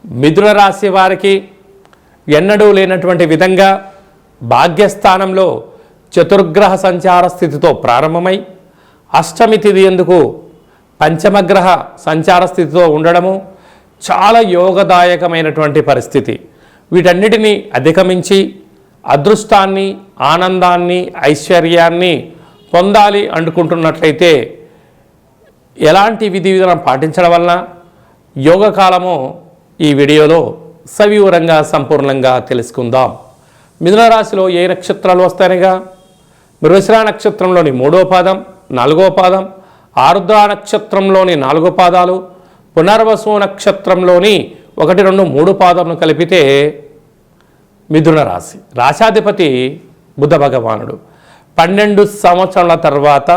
మిథున రాశి వారికి ఎన్నడూ లేనటువంటి విధంగా భాగ్యస్థానంలో చతుర్గ్రహ సంచార స్థితితో ప్రారంభమై అష్టమి తిథి ఎందుకు పంచమగ్రహ సంచార స్థితితో ఉండడము చాలా యోగదాయకమైనటువంటి పరిస్థితి. వీటన్నిటినీ అధిగమించి అదృష్టాన్ని, ఆనందాన్ని, ఐశ్వర్యాన్ని పొందాలి అనుకుంటున్నట్లయితే ఎలాంటి విధి విధానం పాటించడం వలన యోగకాలము ఈ వీడియోలో సవివరంగా సంపూర్ణంగా తెలుసుకుందాం. మిథున రాశిలో ఏ నక్షత్రాలు వస్తాయిగా? మృగశిర నక్షత్రంలోని 3వ పాదం, 4వ పాదం, ఆరుద్ర నక్షత్రంలోని 4 పాదాలు, పునర్వసు నక్షత్రంలోని 1, 2, 3 పాదములను కలిపితే మిథున రాశి. రాశాధిపతి బుధ భగవానుడు. 12 సంవత్సరాల తర్వాత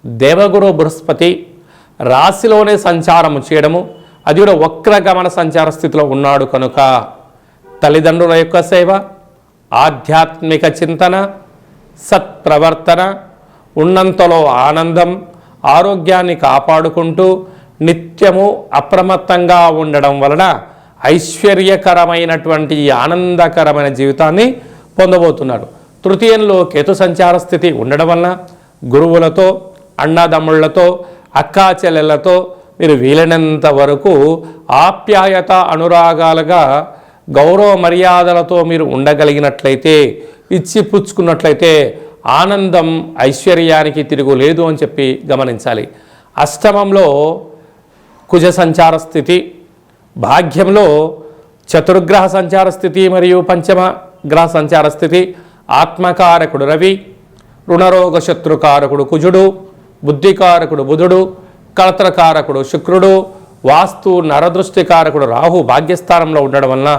దేవగురు బృహస్పతి రాశిలోనే సంచారము చేయడము, అది కూడా వక్రగమన సంచార స్థితిలో ఉన్నాడు కనుక తల్లిదండ్రుల యొక్క సేవ, ఆధ్యాత్మిక చింతన, సత్ప్రవర్తన, ఉన్నంతలో ఆనందం, ఆరోగ్యాన్ని కాపాడుకుంటూ నిత్యము అప్రమత్తంగా ఉండడం వలన ఐశ్వర్యకరమైనటువంటి ఆనందకరమైన జీవితాన్ని పొందబోతున్నారు. తృతీయంలో కేతు సంచార స్థితి ఉండడం వలన గురువులతో, అన్నదమ్ముళ్లతో, అక్కా చెల్లెళ్లతో మీరు వీలైనంత వరకు ఆప్యాయత అనురాగాలుగా గౌరవ మర్యాదలతో మీరు ఉండగలిగినట్లయితే, ఇచ్చి పుచ్చుకున్నట్లయితే ఆనందం ఐశ్వర్యానికి తిరుగులేదు అని చెప్పి గమనించాలి. అష్టమంలో కుజ సంచార స్థితి, భాగ్యంలో చతుర్గ్రహ సంచార స్థితి మరియు పంచమ గ్రహ సంచార స్థితి. ఆత్మకారకుడు రవి, రుణరోగ శత్రుకారకుడు కుజుడు, బుద్ధికారకుడు బుధుడు, కళత్రకారకుడు శుక్రుడు, వాస్తు నరదృష్టికారకుడు రాహు భాగ్యస్థానంలో ఉండడం వలన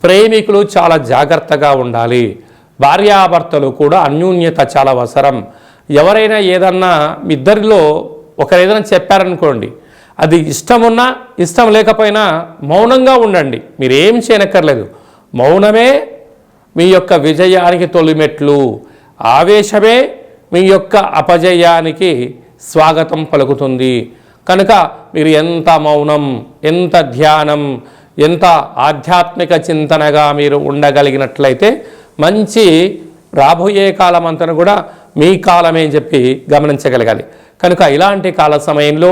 ప్రేమికులు చాలా జాగ్రత్తగా ఉండాలి. భార్యాభర్తలు కూడా అన్యోన్యత చాలా అవసరం. ఎవరైనా ఏదన్నా మీ ఇద్దరిలో ఒకరు ఏదైనా చెప్పారనుకోండి, అది ఇష్టమున్నా ఇష్టం లేకపోయినా మౌనంగా ఉండండి. మీరేం చేయనక్కర్లేదు. మౌనమే మీ యొక్క విజయానికి తొలిమెట్లు, ఆవేశమే మీ యొక్క అపజయానికి స్వాగతం పలుకుతుంది. కనుక మీరు ఎంత మౌనం, ఎంత ధ్యానం, ఎంత ఆధ్యాత్మిక చింతనగా మీరు ఉండగలిగినట్లయితే మంచి రాబోయే కాలం అంతా కూడా మీ కాలమే అని చెప్పి గమనించగలగాలి. కనుక ఇలాంటి కాల సమయంలో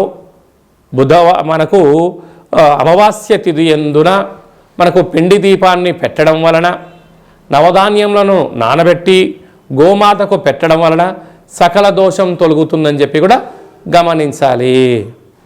మనకు అమావాస్య తిథి ఎందున మనకు పిండి దీపాన్ని పెట్టడం వలన, నవధాన్యములను నానబెట్టి గోమాతకు పెట్టడం వలన సకల దోషం తొలగుతుందని చెప్పి కూడా గమనించాలి.